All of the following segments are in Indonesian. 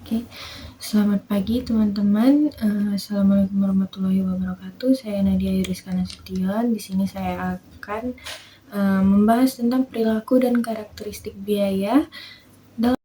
Oke, selamat pagi teman-teman. Assalamualaikum warahmatullahi wabarakatuh. Saya Nadia Yuriska Nasution. Di sini saya akan membahas tentang perilaku dan karakteristik biaya dalam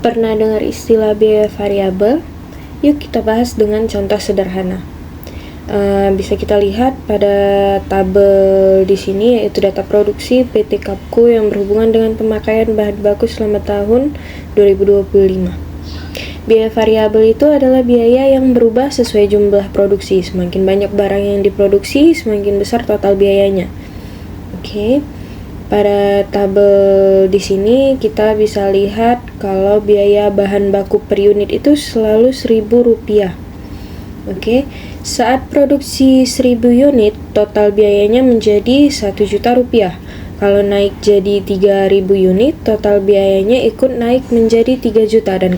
Pernah dengar istilah biaya variabel? Yuk kita bahas dengan contoh sederhana. Bisa kita lihat pada tabel di sini, yaitu data produksi PT Kapku yang berhubungan dengan pemakaian bahan baku selama tahun 2025. Biaya variabel itu adalah biaya yang berubah sesuai jumlah produksi. Semakin banyak barang yang diproduksi, semakin besar total biayanya. Oke. Pada tabel di sini kita bisa lihat kalau biaya bahan baku per unit itu selalu Rp1.000. Oke, saat produksi 1000 unit, total biayanya menjadi Rp1.000.000. Kalau naik jadi 3000 unit, total biayanya ikut naik menjadi 3 juta, dan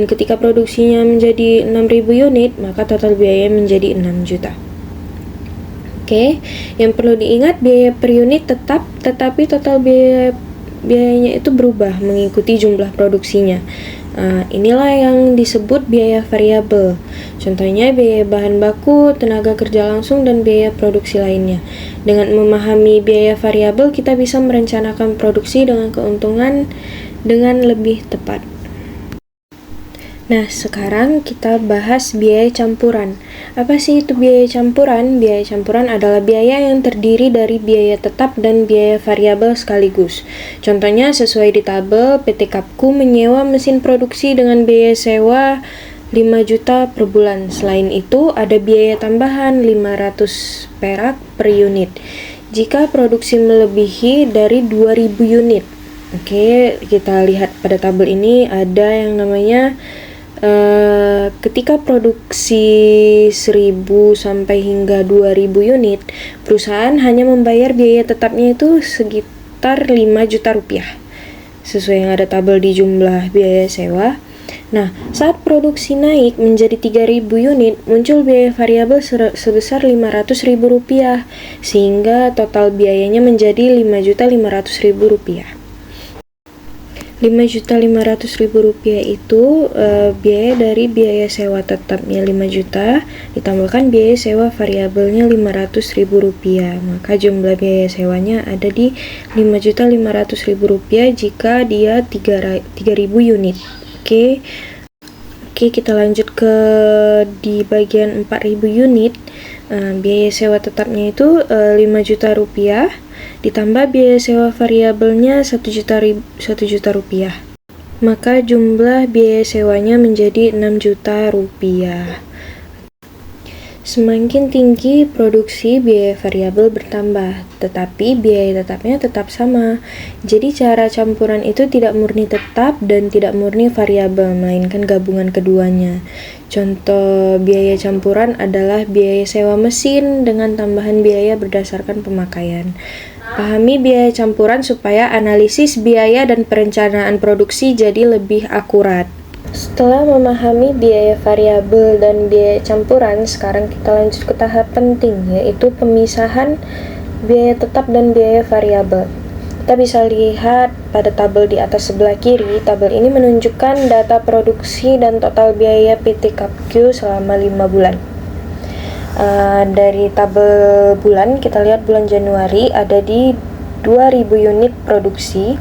ketika produksinya menjadi 6000 unit, maka total biayanya menjadi 6 juta. Oke, yang perlu diingat, biaya per unit tetap, tetapi total biayanya itu berubah mengikuti jumlah produksinya. Inilah yang disebut biaya variabel. Contohnya biaya bahan baku, tenaga kerja langsung, dan biaya produksi lainnya. Dengan memahami biaya variabel, kita bisa merencanakan produksi dengan keuntungan dengan lebih tepat. Nah, sekarang kita bahas biaya campuran. Apa sih itu biaya campuran? Biaya campuran adalah biaya yang terdiri dari biaya tetap dan biaya variabel sekaligus. Contohnya sesuai di tabel, PT Kapku menyewa mesin produksi dengan biaya sewa 5 juta per bulan. Selain itu, ada biaya tambahan 500 perak per unit jika produksi melebihi dari 2000 unit. Oke, kita lihat pada tabel ini ada yang namanya ketika produksi 1000 sampai hingga 2000 unit, perusahaan hanya membayar biaya tetapnya itu sekitar 5 juta rupiah sesuai yang ada tabel di jumlah biaya sewa. Nah, saat produksi naik menjadi 3000 unit, muncul biaya variabel sebesar Rp500.000, sehingga total biayanya menjadi Rp5.500.000. Rp5.500.000 itu biaya dari biaya sewa tetapnya 5 juta ditambahkan biaya sewa variabelnya Rp500.000, maka jumlah biaya sewanya ada di Rp5.500.000 jika dia 3000 unit. Oke, kita lanjut ke di bagian 4000 unit. Biaya sewa tetapnya itu 5 juta rupiah ditambah biaya sewa variabelnya 1 juta rupiah, maka jumlah biaya sewanya menjadi 6 juta rupiah. Semakin tinggi produksi, biaya variabel bertambah, tetapi biaya tetapnya tetap sama. Jadi cara campuran itu tidak murni tetap dan tidak murni variabel, melainkan gabungan keduanya. Contoh biaya campuran adalah biaya sewa mesin dengan tambahan biaya berdasarkan pemakaian. Pahami biaya campuran supaya analisis biaya dan perencanaan produksi jadi lebih akurat. Setelah memahami biaya variabel dan biaya campuran, sekarang kita lanjut ke tahap penting, yaitu pemisahan biaya tetap dan biaya variabel. Kita bisa lihat pada tabel di atas sebelah kiri. Tabel ini menunjukkan data produksi dan total biaya PT Kapku selama 5 bulan. Dari tabel bulan, kita lihat bulan Januari ada di 2000 unit produksi,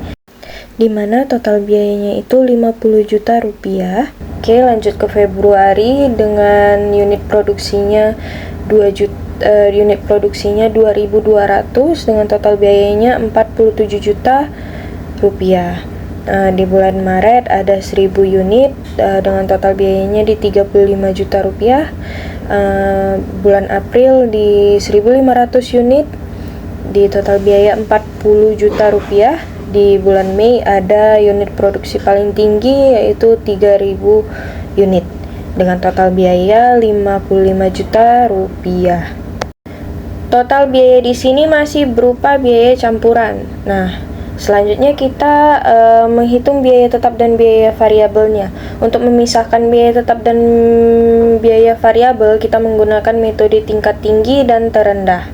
di mana total biayanya itu 50 juta rupiah. Oke, lanjut ke Februari dengan unit produksinya 2 unit produksinya 2.200 dengan total biayanya 47 juta rupiah. Di bulan Maret ada 1.000 unit dengan total biayanya di 35 juta rupiah. Bulan April di 1.500 unit di total biaya 40 juta rupiah. Di bulan Mei ada unit produksi paling tinggi yaitu 3.000 unit dengan total biaya 55 juta rupiah. Total biaya di sini masih berupa biaya campuran. Nah, selanjutnya kita menghitung biaya tetap dan biaya variabelnya. Untuk memisahkan biaya tetap dan biaya variabel, kita menggunakan metode tingkat tinggi dan terendah.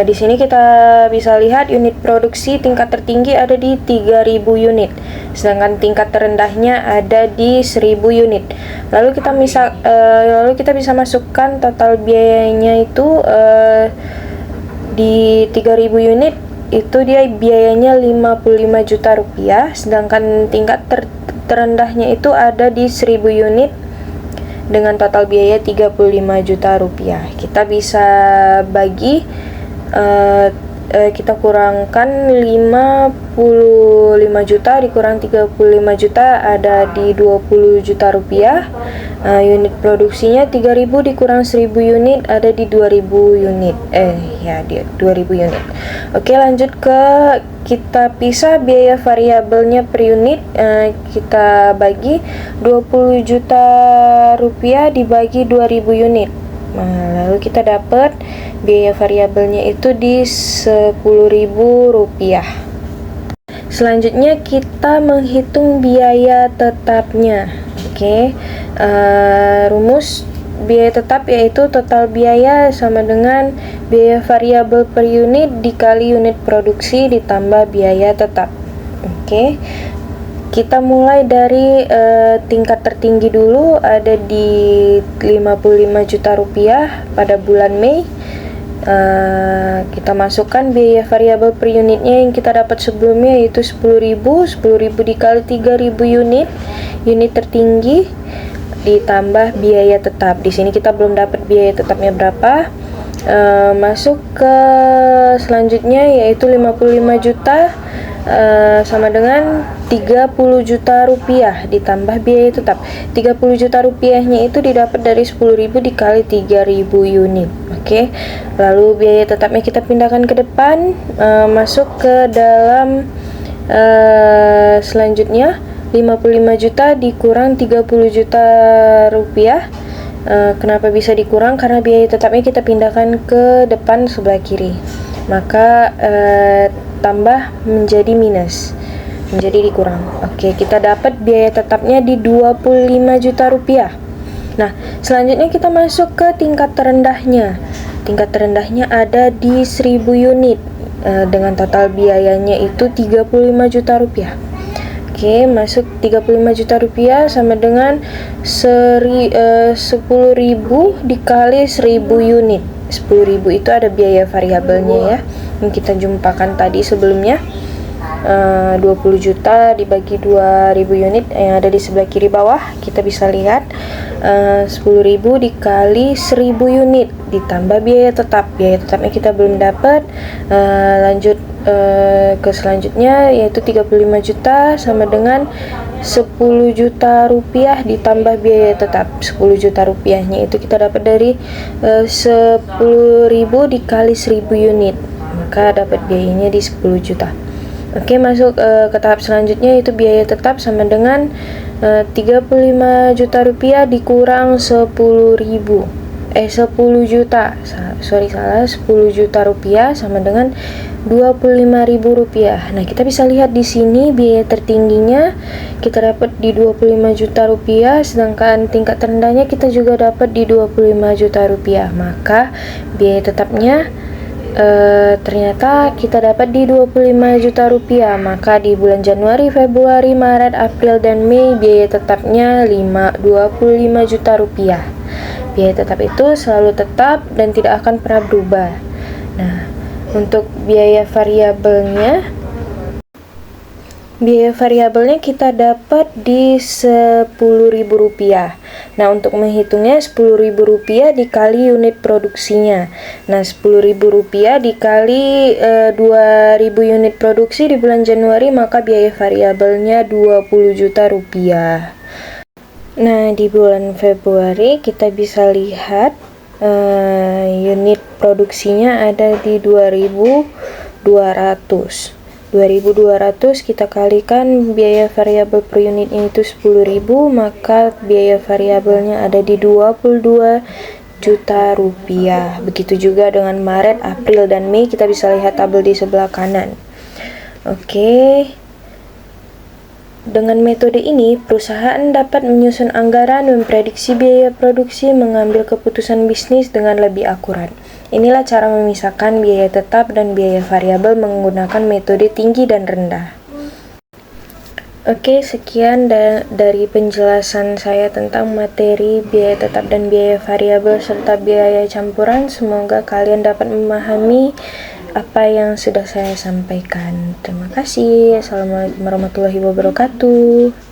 Di sini kita bisa lihat unit produksi tingkat tertinggi ada di 3.000 unit, sedangkan tingkat terendahnya ada di 1.000 unit. Lalu kita bisa masukkan total biayanya itu di 3.000 unit itu dia biayanya 55 juta rupiah, sedangkan tingkat terendahnya itu ada di 1.000 unit dengan total biaya 35 juta rupiah. Kita bisa bagi kita kurangkan 55 juta dikurang 35 juta ada di 20 juta rupiah. Unit produksinya 3.000 dikurang 1.000 unit ada di 2.000 unit. Di 2.000 unit. Oke, lanjut ke kita pisah biaya variabelnya per unit. Kita bagi 20 juta rupiah dibagi 2.000 unit. Lalu kita dapat biaya variabelnya itu di 10.000 rupiah. Selanjutnya kita menghitung biaya tetapnya. Rumus biaya tetap yaitu total biaya sama dengan biaya variabel per unit dikali unit produksi ditambah biaya tetap. Kita mulai dari tingkat tertinggi dulu, ada di 55 juta rupiah pada bulan Mei. Kita masukkan biaya variabel per unitnya yang kita dapat sebelumnya yaitu 10.000 dikali 3.000 unit tertinggi ditambah biaya tetap. Di sini kita belum dapat biaya tetapnya berapa. Masuk ke selanjutnya yaitu 55 juta sama dengan 30 juta rupiah ditambah biaya tetap. 30 juta rupiahnya itu didapat dari 10.000 dikali 3.000 unit. Lalu biaya tetapnya kita pindahkan ke depan, masuk ke dalam selanjutnya 55 juta dikurang 30 juta rupiah. Kenapa bisa dikurang? Karena biaya tetapnya kita pindahkan ke depan sebelah kiri, maka tambah menjadi minus, menjadi dikurang. Kita dapat biaya tetapnya di 25 juta rupiah. Nah, selanjutnya kita masuk ke tingkat terendahnya. Tingkat terendahnya ada di 1.000 unit dengan total biayanya itu 35 juta rupiah. Masuk 35 juta rupiah sama dengan 10.000 dikali 1.000 unit. 10.000 itu ada biaya variabelnya ya, yang kita jumpakan tadi sebelumnya. 20 juta dibagi 2.000 unit yang ada di sebelah kiri bawah, kita bisa lihat 10.000 dikali 1.000 unit ditambah biaya tetap. Biaya tetapnya kita belum dapat. Lanjut ke selanjutnya yaitu 35 juta sama dengan 10 juta rupiah ditambah biaya tetap. 10 juta rupiahnya itu kita dapat dari 10.000 dikali 1.000 unit, maka dapat biayanya di 10 juta. Masuk ke tahap selanjutnya yaitu biaya tetap sama dengan 35 juta rupiah dikurang 10 juta 10 juta rupiah sama dengan 25.000 rupiah. Nah, kita bisa lihat di sini biaya tertingginya kita dapat di 25 juta rupiah, sedangkan tingkat terendahnya kita juga dapat di 25 juta rupiah. Maka biaya tetapnya ternyata kita dapat di 25 juta rupiah. Maka di bulan Januari, Februari, Maret, April, dan Mei biaya tetapnya 25 juta rupiah. Biaya tetap itu selalu tetap dan tidak akan pernah berubah. Nah, untuk biaya variabelnya Biaya variabelnya kita dapat di Rp10.000. Nah, untuk menghitungnya Rp10.000 dikali unit produksinya. Nah, Rp10.000 dikali 2.000 unit produksi di bulan Januari, maka biaya variabelnya Rp20 juta. Nah, di bulan Februari kita bisa lihat unit produksinya ada di 2.200. 2.200 kita kalikan biaya variabel per unitnya itu 10.000, maka biaya variabelnya ada di Rp22 juta. Begitu juga dengan Maret, April, dan Mei, kita bisa lihat tabel di sebelah kanan. Oke. Dengan metode ini, perusahaan dapat menyusun anggaran, memprediksi biaya produksi, mengambil keputusan bisnis dengan lebih akurat. Inilah cara memisahkan biaya tetap dan biaya variabel menggunakan metode tinggi dan rendah. Oke, sekian dari penjelasan saya tentang materi biaya tetap dan biaya variabel serta biaya campuran. Semoga kalian dapat memahami apa yang sudah saya sampaikan. Terima kasih. Assalamualaikum warahmatullahi wabarakatuh.